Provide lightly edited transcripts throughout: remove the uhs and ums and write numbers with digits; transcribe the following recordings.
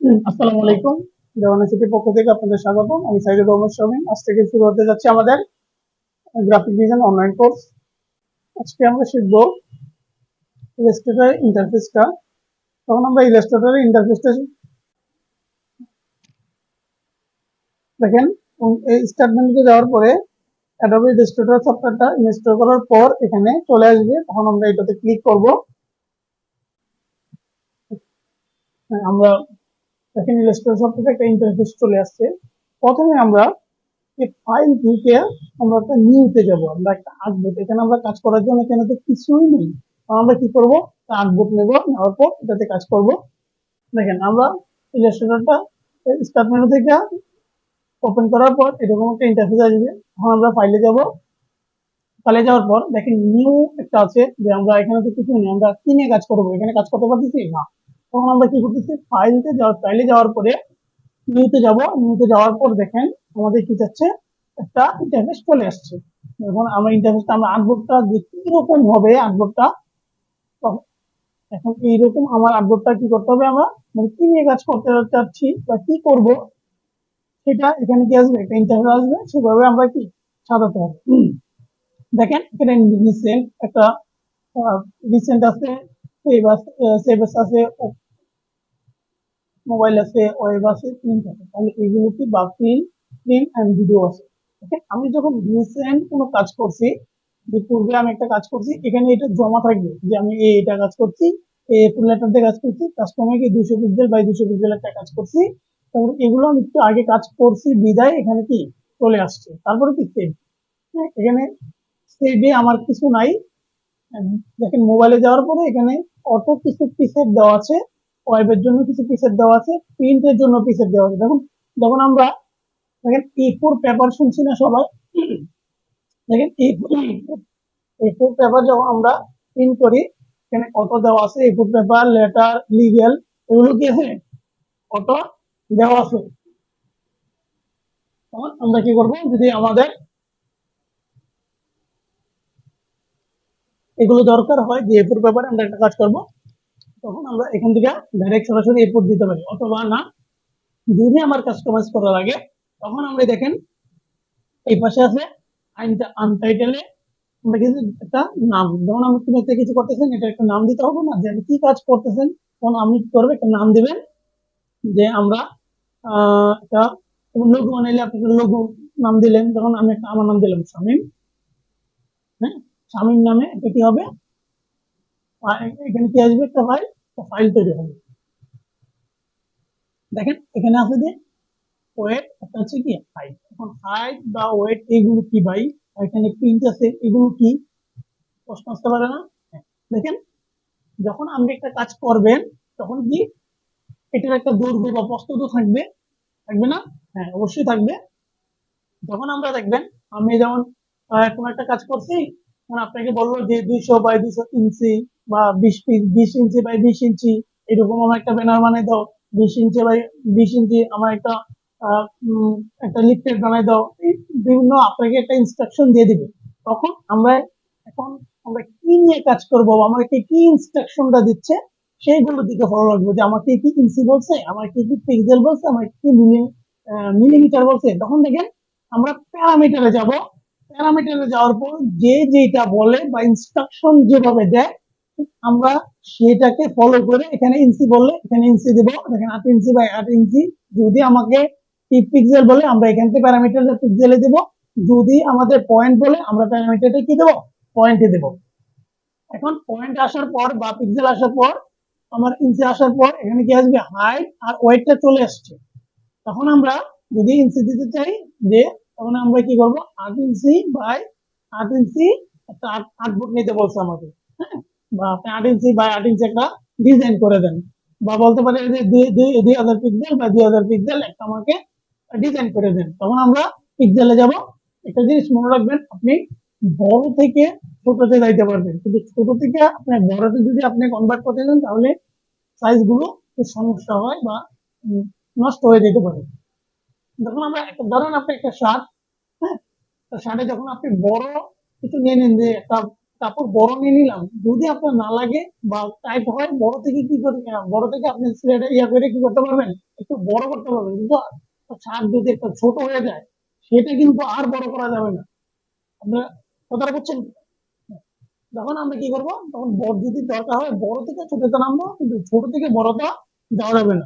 আসসালামু আলাইকুম। দেওয়ান আইসিটির পক্ষ থেকে আপনাদের স্বাগতম। আমি সাইদুর রহমান শামীম। আজ থেকে শুরু হতে যাচ্ছে আমাদের গ্রাফিক ডিজাইন অনলাইন কোর্স। আজকে আমরা শিখব ইলাস্ট্রেটর ইন্টারফেসটা। তখন আমরা ইলাস্ট্রেটরের ইন্টারফেসটা দেখেন, এই স্টার্ট মেনুতে যাওয়ার পরে অ্যাডোবি ইলাস্ট্রেটর সফটওয়্যারটা ইনস্টল করার পর এখানে চলে আসবে। তখন আমরা এটাতে ক্লিক করব। আমরা দেখেন ইলাস্ট্রেটর সফটওয়্যারটা একটা ইন্টারফেস চলে আসছে। প্রথমে আমরা এই ফাইল থেকে আমরা একটা নিউতে যাব, আমরা একটা আর্টবোর্ড, এখানে আমরা কাজ করার জন্য এখানে তো কিছুই নেই। আমরা কি করব, আর্টবোর্ড নেব, নেওয়ার পর এটাতে কাজ করব। দেখেন আমরা ইলাস্ট্রেটরটা স্টার্ট মেনু থেকে ওপেন করার পর এরকম একটা ইন্টারফেস আসবে। এখন আমরা ফাইলে যাব। ফাইলে যাওয়ার পর দেখেন নিউ একটা আছে, যে আমরা এখানে তো কিছু নেই, আমরা কি নিয়ে কাজ করবো, এখানে কাজ করতে পারতেছি না। তখন আমরা কি করতেছি, ফাইলে যাওয়ার পরে নিউতে যাব। নিউতে যাওয়ার পর দেখেন আমাদের কি যাচ্ছে, একটা ইন্টারফেস চলে আসছে। এখন আমরা ইন্টারফেসটা আমরা আর্টবোর্ডটা যে কিরকম হবে আর্টবোর্ডটা, এখন এইরকম আমার আর্টবোর্ডটা কি করতে হবে, আমরা মানে কি নিয়ে কাজ করতে চাচ্ছি বা কি করব সেটা এখানে কি আসবে, একটা ইন্টারফেস আসবে, সেভাবে আমরা কি সাজাতে হবে। দেখেন এখানে রিসেন্ট একটা রিসেন্ট আছে, সেভ আছে, মোবাইল আছে, ওয়েব আছে, প্রিন্ট আছে। তাহলে এগুলো কি বা প্রিন্ট এন্ড ভিডিও আছে। ওকে, আমি যখন রিসেন্ট কোনো কাজ করছি, যে পূর্বে আমি একটা কাজ করছি, এখানে এটা জমা থাকবে যে আমি এটা কাজ করছি, এই লেটার দিয়ে কাজ করছি, কাস্টমারকে 200 পিক্সেল বাই 200 পিক্সেল একটা কাজ করছি। তারপরে এগুলো আমি একটু আগে কাজ করছি বিদায় এখানে কি চলে আসছে। তারপরে কি সেভ, এখানে সেভে আমার কিছু নাই। দেখেন মোবাইলে যাওয়ার পরে এখানে অটো কিছু প্রিসেট দেওয়া আছে, ওয়েবের জন্য কিছু প্রিসেট দেওয়া আছে, প্রিন্টের জন্য প্রিসেট দেওয়া আছে। দেখুন যখন আমরা দেখেন A4 পেপার শুনছি না সবাই, দেখেন A4 পেপার যখন আমরা প্রিন্ট করি, এখানে অটো দেওয়া আছে, A4 পেপার, লেটার, লিগেল, এগুলো কি আছে, অটো দেওয়া আছে। তখন আমরা কি করবো, যদি আমাদের এগুলো দরকার হয় যে A4 পেপারে আমরা একটা কাজ করব, তখন আমরা এখান থেকে ডাইরেক্ট সরাসরি A4 দিতে পারি, অথবা না যদি আমার কাস্টমাইজ করা লাগে তখন আমরা দেখেন এই পাশে আছে আনটাইটেলে আমরা কিছু একটা নাম, যেমন আপনি কোনো একটা কিছু করতেছেন, এটা একটা নাম দিতে হবে না, যে আপনি কি কাজ করতেছেন। তখন আপনি কি করবেন, একটা নাম দিবেন, যে আমরা একটা লোগো বানাইলে আপনি লোগো নাম দিলেন, তখন আমি একটা আমার নাম দিলাম শামীম। হ্যাঁ, শামীম নামে এটা কি হবে, এখানে কি আসবে, একটা ফাইল তৈরি হবে। দেখেন এখানে আছে যে ওয়েট, একটা হচ্ছে কি হাইট। এখন হাইট বা ওয়েট এগুলো কি ভাই, এখানে প্রিন্ট আছে, এগুলো কি প্রশ্ন আসতে পারে না। হ্যাঁ, দেখেন যখন আপনি একটা কাজ করবেন তখন কি এটার একটা দৈর্ঘ্য বা প্রস্থ তো থাকবে, থাকবে না? হ্যাঁ অবশ্যই থাকবে। যখন আমরা দেখবেন আমি যেমন কোনো একটা কাজ করছি, তখন আপনাকে বললো যে 200 বাই 200 ইঞ্চি বা 20 ইঞ্চি বাই 20 ইঞ্চি, এরকম আমার একটা ব্যানার বানাই দাও, 20 ইঞ্চি বাই 20 ইঞ্চি আমার একটা একটা লিফলেট বানাই দাও, এই বিভিন্ন আপনাকে একটা ইনস্ট্রাকশন দিয়ে দিবে। তখন আমরা এখন আমরা কি নিয়ে কাজ করবো, আমাকে কি ইনস্ট্রাকশনটা দিচ্ছে সেইগুলোর দিকে ফলো রাখবো, যে আমাকে কি ইঞ্চি বলছে, আমার কি পিক্সেল বলছে, আমার কি মিলিমিটার বলছে। তখন দেখেন আমরা প্যারামিটারে যাব। প্যারামিটারে যাওয়ার পর যে যেটা বলে বা ইনস্ট্রাকশন যেভাবে দেয়, আমরা সেটাকে ফলো করে এখানে ইঞ্চি বললে এখানে ইঞ্চি দেবো, দেখেন 8 ইঞ্চি বাই 8 ইঞ্চি। যদি আমাকে পিক্সেল বলে আমরা এখান থেকে প্যারামিটারটা পিক্সেলে দেবো, যদি আমাদের পয়েন্ট বলে আমরা প্যারামিটারটা কি দেবো, পয়েন্টে দেবো। এখন পয়েন্ট আসার পর বা পিক্সেল আসার পর, আমার ইঞ্চি আসার পর এখানে কি আসবে, হাইট আর ওয়েটটা চলে আসছে। তখন আমরা যদি ইঞ্চি দিতে চাই যে, তখন আমরা কি করবো, 8 ইঞ্চি বাই 8 ইঞ্চি একটা আর্টবোর্ড নিতে বলছে আমাকে। হ্যাঁ, বা আপনি 8 ইঞ্চি বাই 8 ইঞ্চি একটা ডিজাইন করে দেন, বা বলতে পারে যে 2000 পিক্সেল বা 2000 পিক্সেল একটা আমাকে ডিজাইন করে দেন। তখন আমরা পিক্সেলে যাব। একটা জিনিস মনে রাখবেন, আপনি বড় থেকে ছোটতে যাইতে পারবেন, কিন্তু ছোট থেকে আপনার বড়তে যদি আপনি কনভার্ট করতে চান তাহলে সাইজ গুলো সমস্যা হয় বা নষ্ট হয়ে যেতে পারে। যখন আমরা একটা ধরেন আপনি একটা শার্ট, হ্যাঁ, শার্টে যখন আপনি বড় কিছু নিয়ে নেন, যে একটা কাপড় বড় নিয়ে নিলাম, যদি আপনার না লাগে বা টাইট হয়, বড় থেকে কি করে, বড় থেকে আপনি সিলেটে ইয়া করে কি করতে পারবেন, একটু বড় করতে পারবেন, কিন্তু শার্ট যদি একটা ছোট হয়ে যায়, সেটা কিন্তু আর বড় করা যাবে না। আপনারা কথাটা বুঝছেন? যখন আমরা কি করবো, তখন বড় যদি দরকার হয় বড় থেকে ছোটতে নামবো, কিন্তু ছোট থেকে বড়টা যাওয়া যাবে না।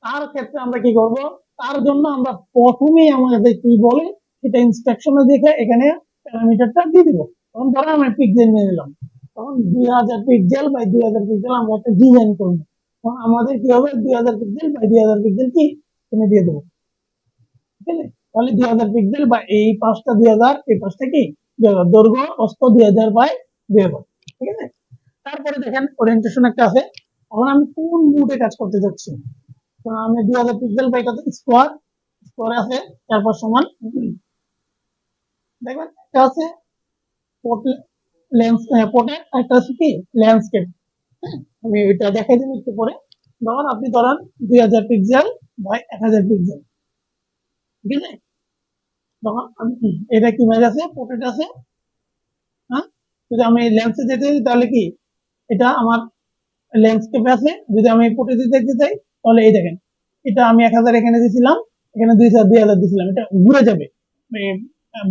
তার ক্ষেত্রে আমরা কি করব, তার জন্য আমরা প্রথমেই আমাদের কি বলে সেটা ইনস্ট্রাকশনে দেখে এখানে প্যারামিটারটা দিয়ে দিব। তখন ধরো আমি পিক্সেল নিয়ে নিলাম, তখন 2000 পিক্সেল বাই 2000 পিক্সেল আমরা একটা ডিজাইন করবো। তখন আমাদের কি হবে, 2000 পিক্সেল বাই 2000 পিক্সেল কি তুমি দিয়ে দেবো, ঠিক আছে? তাহলে 2000 পিক্সেল বা এই পাঁচটা 2000, এই পাঁচটা কি 2000, দৈর্ঘ্য প্রস্থ 2000 বাই 2000, ঠিক আছে? তারপরে দেখেন ওরিয়েন্টেশন একটা আছে, এখন আমি কোন মুডে কাজ করতে যাচ্ছি। তো আমি 2000 পিক্সেল বা এটাতে স্কোয়ার, স্কোয়ার আছে, তারপর সমান দেখবেন একটা আছে লেন্স পোর্ট্রেট, একটা আছে কি ল্যান্ডস্কেপ। আমি ওইটা দেখাই দিন একটু পরে। ধরুন আপনি ধরেন 2000 পিক্সেল বাই 1000 পিক্সেল, ঠিক আছে? তখন আমি এটা কি ইমেজ আছে, পোর্ট্রেট আছে, হ্যাঁ? যদি আমি লেন্সে যেতে চাই তাহলে কি এটা আমার ল্যান্ডস্কেপে আছে, যদি আমি পোর্ট্রেটে দেখতে চাই তাহলে এই দেখেন, এটা আমি 1000 এখানে দিয়েছিলাম, এখানে 2000 দিয়েছিলাম, এটা ঘুরে যাবে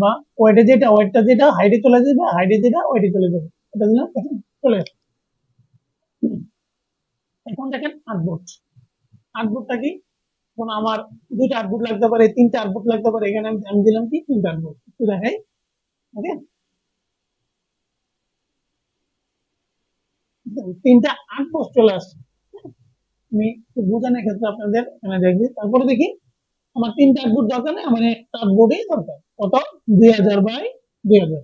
বা ওয়েটে যেটা, ওয়েটটা যেটা হাইটে চলে যাবে, হাইটে যেটা ওয়েটে চলে যাবে, এটা দিলাম, দেখেন চলে আসে। এখন দেখেন আর্টবোর্ড, আর্টবোর্ডটা কি, এখন আমার দুইটা আর্টবোর্ড লাগতে পারে, তিনটা আর্টবোর্ড লাগতে পারে, এখানে আমি দিলাম কি তিনটা আর্টবোর্ড, একটু দেখাই। ওকে, তিনটা আর্টবোর্ড চলে আসছে। আমি বোঝানোর ক্ষেত্রে আপনাদের এখানে দেখবি, তারপরে দেখি আমার তিনটা আর্টবোর্ড দরকার নেই, আমার একটা আর্টবোর্ডই দরকার, কত, 2000 বাই 2000।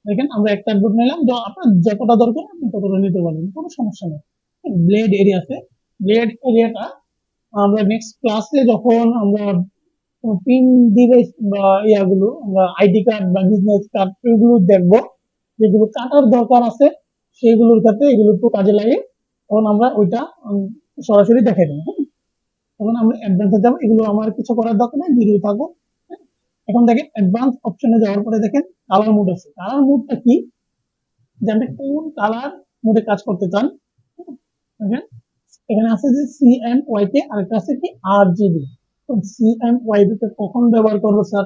দেখেন আমরা একটা আর্টবোর্ড নিলাম, আপনার যতটা দরকার আপনি ততটা নিতে পারবেন, কোনো সমস্যা নেই। ব্লেড এরিয়াতে, ব্লেড এরিয়াটা আমরা নেক্সট ক্লাসে যখন আমরা পিন ডিভাইস বা ইয়াগুলো, আমরা আইডি কার্ড বা বিজনেস কার্ড এগুলো দেখবো, যেগুলো কাটার দরকার আছে সেগুলোর ক্ষেত্রে এগুলো একটু কাজে লাগে, তখন আমরা ওইটা সরাসরি দেখে দেবো, হ্যাঁ? তখন আমরা অ্যাডভান্সে যাবো, এগুলো আমার কিছু করার দরকার নেই, ভিডিও থাকবো। এখন দেখেন অ্যাডভান্স অপশনে যাওয়ার পরে দেখেন কালার মুড আছে, কালার মুডটা কি, যে আপনি কোন কালার মুডে কাজ করতে চান, দেখেন এখানে আছে যে CMY কে, আরেকটা আছে কি RGB। তো CMYB কে কখন ব্যবহার করবো স্যার,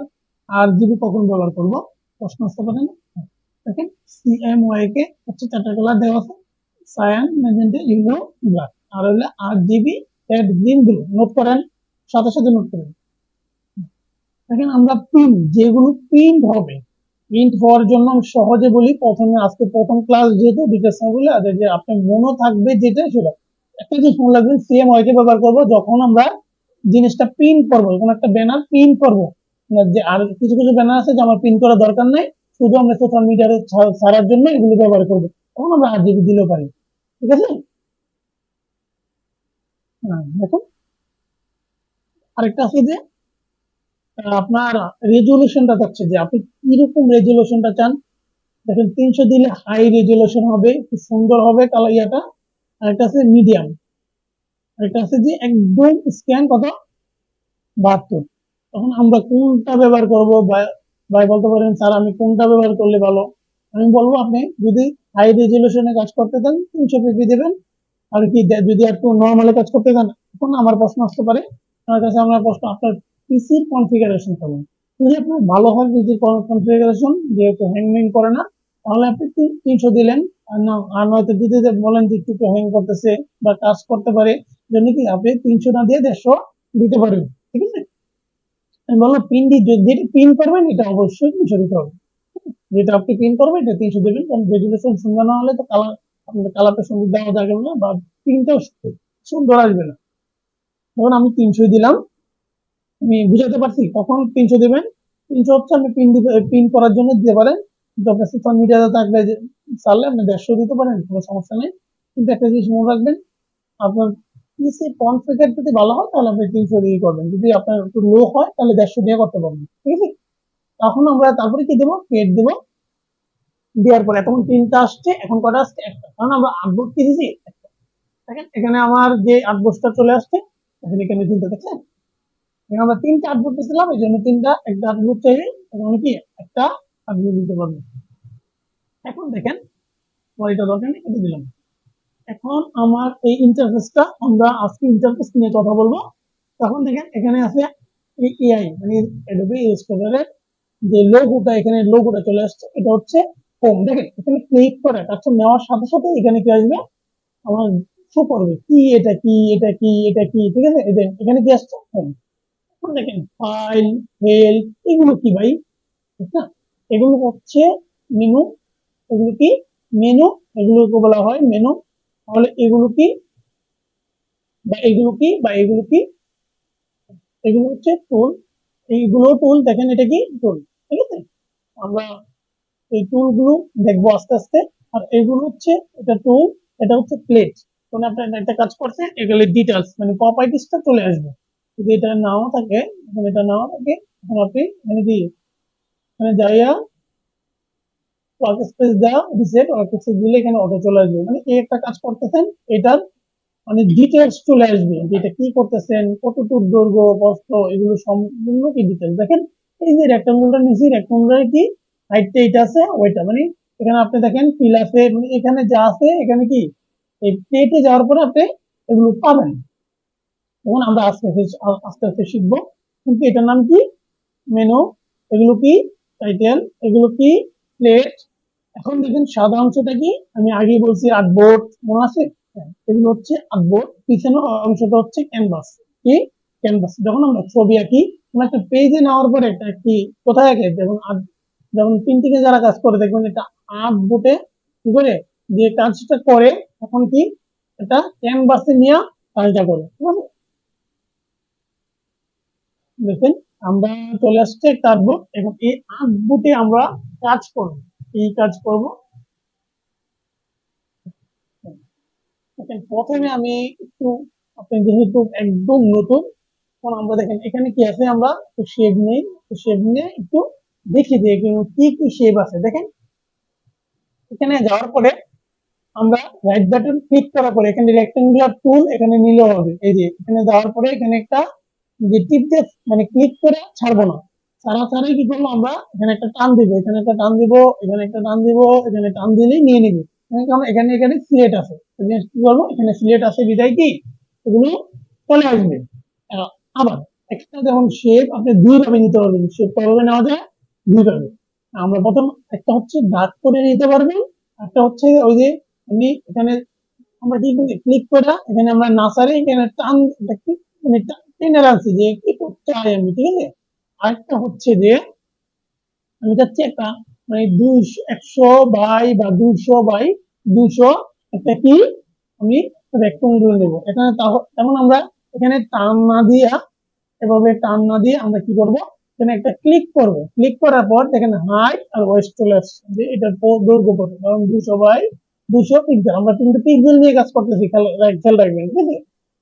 RGB কখন ব্যবহার করবো, প্রশ্ন আসতে পারে না? দেখেন CMY কে হচ্ছে চারটা কালার দেওয়া আছে, সায়ান, ম্যাজেন্টা, ইয়েলো, ব্ল্যাক, আর হলো RGB red, green, blue, note করেন, সাথে সাথে নোট করেন। দেখেন আমরা প্রিন্ট, যেগুলো প্রিন্ট হবে, প্রিন্ট হওয়ার জন্য আমি সহজে বলি, প্রথমে আজকে প্রথম ক্লাস যেহেতু ডিটেলস না বলে আগে যে আপনার মনে থাকবে যেটা সেটা, একটা জিনিস মনে রাখবেন, সেম ওয়াইকে ব্যবহার করবো যখন আমরা জিনিসটা প্রিন্ট করবো, কোনো একটা ব্যানার প্রিন্ট করবো, যে আর কিছু কিছু ব্যানার আছে যে আমার প্রিন্ট করার দরকার নাই, শুধু আমরা সোশ্যাল মিডিয়াতে ছাড়ার জন্য এগুলো ব্যবহার করবো, তখন আমরা RGB দিলেও পারি, ঠিক আছে? হ্যাঁ, দেখুন আরেকটা আছে যে আপনার রেজুলেশনটা থাকছে, যে আপনি কিরকম রেজুলেশনটা চান। দেখেন 300 দিলে হাই রেজুলেশন হবে, খুব সুন্দর হবে কালার ইয়াটা, আর একটা আছে মিডিয়াম, আর একটা আছে যে একদম স্ক্যান কত 72। তখন আমরা কোনটা ব্যবহার করবো, ভাই বলতে পারেন স্যার আমি কোনটা ব্যবহার করলে ভালো, আমি বলবো আপনি যদি হাই রেজুলেশনে কাজ করতে চান 300 পিপি দেবেন, আর কি যদি একটু নর্মালি কাজ করতে চান, এখন আমার প্রশ্ন আসতে পারে, আমার কাছে আমার প্রশ্ন, আপনার পিসির কনফিগারেশন কেমন, যদি আপনার ভালো হয় পিসির কনফিগারেশন, যেহেতু হ্যাং করে না, তাহলে আপনি 300 দিলেন, আর নয়তো যদি বলেন যে একটু হ্যাং করতেছে বা কাজ করতে পারে, জন্য কি আপনি 300 না দিয়ে 150 দিতে পারবেন, ঠিক আছে? আমি বললাম পিন দিয়ে যেটা পিন করবেন এটা অবশ্যই 300 দিতে হবে, যেটা আপনি পিন করবেন এটা 300 দেবেন, কারণ রেজুলেশন সুন্দর না হলে তো কালার, আপনার কালারটা সুন্দর দেওয়া যাবে না, বা প্রিন্টটাও সুন্দর আসবে না। ধরুন আমি 300 দিলাম, আমি বুঝাতে পারছি কখন 300 দেবেন, 300 হচ্ছে আপনি পিন করার জন্য দিতে পারেন, কিন্তু আপনার সোশ্যাল মিডিয়াতে থাকলে চাললে আপনি 150 দিতে পারেন, কোনো সমস্যা নেই। কিন্তু একটা জিনিস মনে রাখবেন, আপনার পিসি কনফিগার যদি ভালো হয় তাহলে আপনি 300 দিয়ে করবেন, যদি আপনার একটু লো হয় তাহলে 150 দিয়ে করতে পারবেন, ঠিক আছে? তখন আমরা তারপরে কি দেবো, পেড দেবো, দেওয়ার পরে তখন তিনটা আসছে, এখন কটা আসছে একটা, কারণ আমরা আপলোড কি দিয়েছি একটা। দেখেন এখানে আমার যে 8 বছরটা চলে আসছে, এখানে তিনটা দেখছেন, আমরা তিনটা আটবোর্ড দিয়েছিলাম, এই জন্য তিনটা একটা আটবোর্ড চাই, এখন কি একটা আটবোর্ড দিতে পারবো। এখন দেখেন আমার এটা দরকার নেই, এটা দিলাম। এখন আমার এই ইন্টারফেসটা, আমরা আজকে ইন্টারফেস নিয়ে কথা বলবো। তখন দেখেন এখানে আছে এআই মানে অ্যাডোবি ইলাস্ট্রেটরের যে লোগোটা, এখানে লোগোটা চলে আসছে, এটা হচ্ছে হোম। দেখেন এখানে ক্লিক করে কাজটা নেওয়ার সাথে সাথে এখানে কি আসবে, আমার শো করবে কি এটা কি এটা কি এটা কি, ঠিক আছে। এখানে কি আসছে হোম। এখন দেখেন ফাইল, হেল্প, এগুলো কি ভাই, ঠিক না, এগুলো হচ্ছে মেনু। এগুলো কি মেনু, এগুলোকে বলা হয় মেনু। তাহলে এগুলো কি বা এগুলো কি বা এগুলো কি, এগুলো হচ্ছে টুল। এইগুলো টুল, দেখেন এটা কি টুল, ঠিক আছে। আমরা এই টুল গুলো দেখবো আস্তে আস্তে। আর এগুলো হচ্ছে, এটা টুল, এটা হচ্ছে প্লেট। কোন আপনার একটা কাজ করছে, এগুলো ডিটেলস মানে প্রপার্টিসটা চলে আসবে। যদি এটা নাও থাকে, এখন এটা নাও থাকে, এখন আপনি এখানে কি, এখানে যাইয়া ওয়ার্ক স্পেস দেওয়া রিসেট ওয়ার্ক স্পেস দিলে এখানে অটো চলে আসবে, মানে এই একটা কাজ করতেছেন, এটার মানে ডিটেলস চলে আসবে যে এটা কি করতেছেন, কতটুকু দৈর্ঘ্য প্রস্থ, এগুলো সম্পূর্ণ কি ডিটেলস দেখেন। এই যে রেক্টাঙ্গুলটা নিচে, রেক্টাঙ্গুলার কি হাইটটা এটা আছে ওইটা, মানে এখানে আপনি দেখেন ফিল আছে, মানে এখানে যা আছে এখানে কি এই প্লেটে যাওয়ার পরে আপনি এগুলো পাবেন। তখন আমরা আস্তে আস্তে আস্তে আস্তে শিখবো। কিন্তু এটার নাম কি মেনু, এগুলো কি টাইটেল, এগুলো কি প্লেট। এখন দেখেন সাদা অংশটা কি, আমি আগেই বলছি আর্টবোর্ড, মনে আছে? হ্যাঁ, এগুলো হচ্ছে আর্টবোর্ড, পিছনের অংশটা হচ্ছে ক্যানভাস। কি ক্যানভাস, যখন আমরা ছবি আঁকি, কোনো একটা পেজে নেওয়ার পরে একটা কি কোথায় আঁকে, যেমন যেমন প্রিন্টিং এ যারা কাজ করে দেখবেন এটা আর্টবোর্ডে কি করে যে কাজটা করে, তখন কি এটা ক্যানভাসে নিয়ে কাজটা করে, ঠিক আছে। দেখেন আমরা চলে আসছে একটা আর্টবোর্ড, এবং এই আর্টবোর্ডে আমরা কাজ করবো, এই কাজ করব। দেখেন প্রথমে আমি একটু, আপনি যেহেতু একদম নতুন, তখন আমরা দেখেন এখানে কি আছে, আমরা একটু শেপ নেই, শেপ নিয়ে একটু দেখি যে কি কি শেপ আছে। দেখেন এখানে যাওয়ার পরে আমরা রাইট বাটন ক্লিক করার পরে এখানে রেক্টেঙ্গুলার টুল এখানে নিলেও হবে। এই যে এখানে যাওয়ার পরে এখানে একটা যে টিপ দিয়ে মানে ক্লিক করে ছাড়বো না, ছাড়া ছাড়াই কি করবো, আমরা এখানে একটা টান দিব, এখানে একটা টান দিব, এখানে একটা টান দিব, এখানে টান দিলেই নিয়ে নিবে। কারণ এখানে এখানে সিলেট আছে, কি করবো, এখানে সিলেট আছে বিদায় কি এগুলো চলে আসবে। আহ, আবার একটা যেমন শেপ আপনি দুই ভাবে নিতে পারবেন, শেপ কভাবে নেওয়া যায় দুই ভাবে। আমরা প্রথম একটা হচ্ছে দাগ করে নিতে পারবেন, একটা হচ্ছে ওই যে আমি এখানে আমরা কি করি, ক্লিক করে এখানে আমরা নাসারে এখানে টান দেখি, মানে টেনে রাখছি যে কি করতে চাই আমি, ঠিক আছে। আরেকটা হচ্ছে যে আমি চাচ্ছি একটা মানে 100 বাই 200 একটা কি আমি রেক্টেঙ্গেল নেবো এখানে, তখন আমরা এখানে টান না দিয়া, এভাবে টান না দিয়ে আমরা কি করব, এখানে একটা ক্লিক করব, ক্লিক করার পর এখানে হাইট আর ওয়েস্ট চলে আসছে যে এটা দৈর্ঘ্য কত, কারণ 200 বাই 200 পিক্সেল, আমরা কিন্তু পিক্সেল নিয়ে কাজ করতেছি, খেয়াল রাখবেন, ঠিক আছে।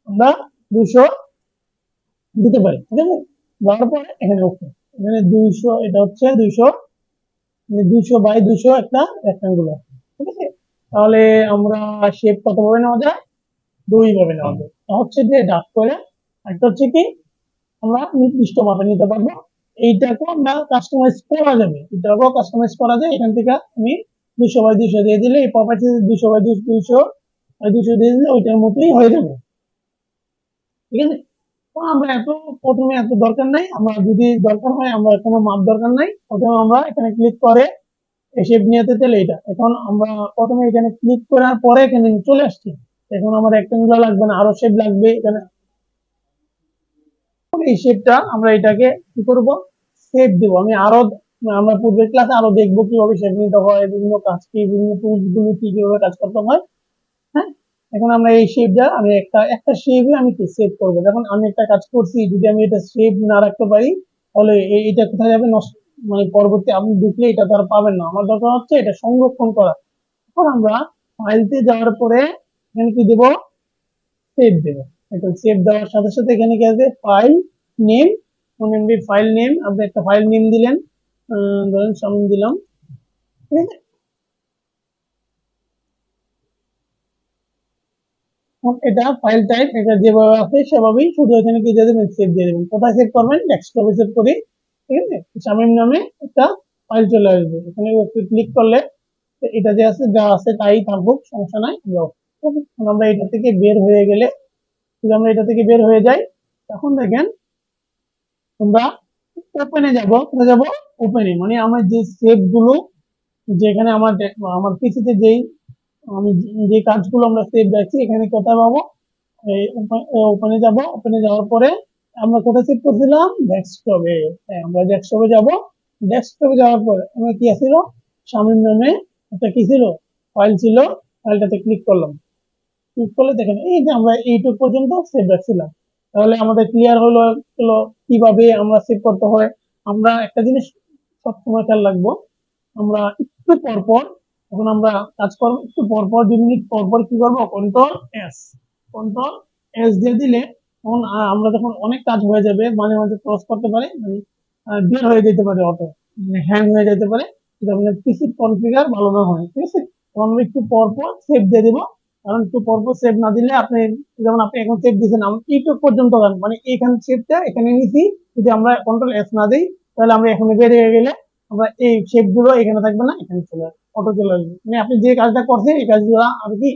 আমরা 200 দিতে পারি, ঠিক আছে। দেওয়ার পরে এখানে ওকে, এখানে 200, এটা হচ্ছে 200, 200 বাই 200 একটা রেক্টাঙ্গুলার, ঠিক আছে। তাহলে আমরা শেপ কত ভাবে নেওয়া যায়, দুই ভাবে নেওয়া যায়। একটা হচ্ছে যে ডাক করে, একটা হচ্ছে কি আমরা নির্দিষ্ট মাপে নিতে পারবো। এইটাকেও আমরা কাস্টমাইজ করা যাবে, এটাকেও কাস্টমাইজ করা যায়। এখান থেকে আমি 200 বাই 200 দিয়ে দিলে, এই প্রপার্টি 200 বাই 200 দিয়ে দিলে ওইটার মতোই হয়ে যাবে, ঠিক আছে। তো আমরা প্রথমে এত দরকার নাই, আমরা যদি দরকার হয় আমরা কোনো মাপ দরকার নাই, প্রথমে আমরা এখানে ক্লিক করে শেপ নিয়ে যেতে চাইলে এটা, এখন আমরা প্রথমে এখানে ক্লিক করার পরে এখানে চলে আসছি। এখন আমার রেক্টেঙ্গুলার লাগবে না, আরো শেপ লাগবে এখানে। এই শেপটা আমরা এটাকে কি করব, সেভ দেবো। আমি আরো, আমরা পূর্বের ক্লাসে আরো দেখবো কিভাবে শেপ নিতে হয়, বিভিন্ন কাজ কি, বিভিন্ন টুলস গুলো কি কিভাবে কাজ করতে হয়। হ্যাঁ, এখন আমরা এই শেপটা, আমি একটা একটা শেপে আমি কি সেভ করবো। যখন আমি একটা কাজ করছি, যদি আমি এটা সেভ না রাখতে পারি, তাহলে এটা কোথায় যাবে, নষ্ট, মানে পরবর্তী আপনি ঢুকলে এটা তো আর পাবেন না। আমার দরকার হচ্ছে এটা সংরক্ষণ করা। এখন আমরা ফাইলতে যাওয়ার পরে এখানে কি দেবো, সেভ দেবো। এখন সেভ দেওয়ার সাথে সাথে এখানে কি আসবে, file name, MB file name, আপনি একটা ফাইল নেম দিলেন, ধরেন সামনে দিলাম, ঠিক আছে। এটা ফাইল টাইপ, এটা যেভাবে আছে সেভাবেই, শুধু এখানে কি দিয়ে দেবেন, সেভ দিয়ে দেবেন। কোথায় সেভ করবেন, ডেস্কটপে সেভ করি, ঠিক আছে। শামীম নামে একটা ফাইল চলে আসবে, এখানে ক্লিক করলে এটা যে আছে, যা আছে তাই থাকুক, সমস্যা নাই। আমরা এটা থেকে বের হয়ে গেলে, যদি আমরা এটা থেকে বের হয়ে যাই, তখন দেখেন আমরা ওপেনে যাব, কোথায় যাব, ওপেনে, মানে আমার যে সেভ গুলো, যেখানে আমার আমার পিসিতে যেই আমি যে কাজগুলো আমরা সেভ রাখছি, এখানে কোথায় পাবো, এই ওপেনে যাব, ওপেনে যাওয়ার পরে আমরা কোথায় সেভ করছিলাম, ডেস্কটপে। আমরা ডেস্কটপে যাব, ডেস্কটপে যাওয়ার পরে আমরা কি আছিল, শামীম নামে একটা কি ছিল, ফাইল ছিল, ফাইলটাতে ক্লিক করলাম। ক্লিক করলে দেখেন এই যে আমরা এইটুক পর্যন্ত সেভ রাখছিলাম। তাহলে আমাদের ক্লিয়ার হলো হলো কিভাবে আমরা সেভ করতে হয়। আমরা একটা জিনিস সবসময় খেয়াল রাখবো, আমরা একটু পর পর, যখন আমরা কাজ করবো, একটু পর পর 2 মিনিট পর পর কি করবো, কন্ট্রোল এস, কন্ট্রোল এস দিয়ে দিলে তখন আমরা যখন অনেক কাজ হয়ে যাবে, মাঝে মাঝে ক্রস করতে পারে, মানে বের হয়ে যেতে পারে অটো, মানে হ্যাং হয়ে যেতে পারে, যখন পিসির কনফিগার ভালো না হয়, ঠিক আছে। তখন আমরা একটু পর পর সেভ দিয়ে দেবো, কারণ একটু পর পর সেভ না দিলে আপনি, যেমন আপনি এখন সেভ দিয়েছেন, আমি এইটুক পর্যন্ত মানে এখানে সেভটা এখানে নিছি, যদি আমরা কন্ট্রোল এস না দিই, তাহলে আমরা এখানে বের হয়ে গেলে আমরা এই শেপ গুলো এখানে থাকবে না, এখানে চলে আসবে, অটো চলে আসবে, মানে আপনি যে কাজটা করছেন এই কাজগুলো আর কি,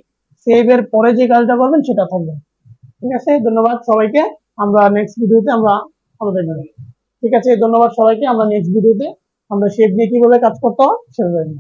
সেভ এর পরে যে কাজটা করবেন সেটা থাকবে। ঠিক আছে, ধন্যবাদ সবাইকে। আমরা নেক্সট ভিডিওতে আমরা ভালো থাকবেন। ঠিক আছে, ধন্যবাদ সবাইকে। আমরা নেক্সট ভিডিওতে আমরা শেপ নিয়ে কিভাবে কাজ করতে হয় সেটা জানবো।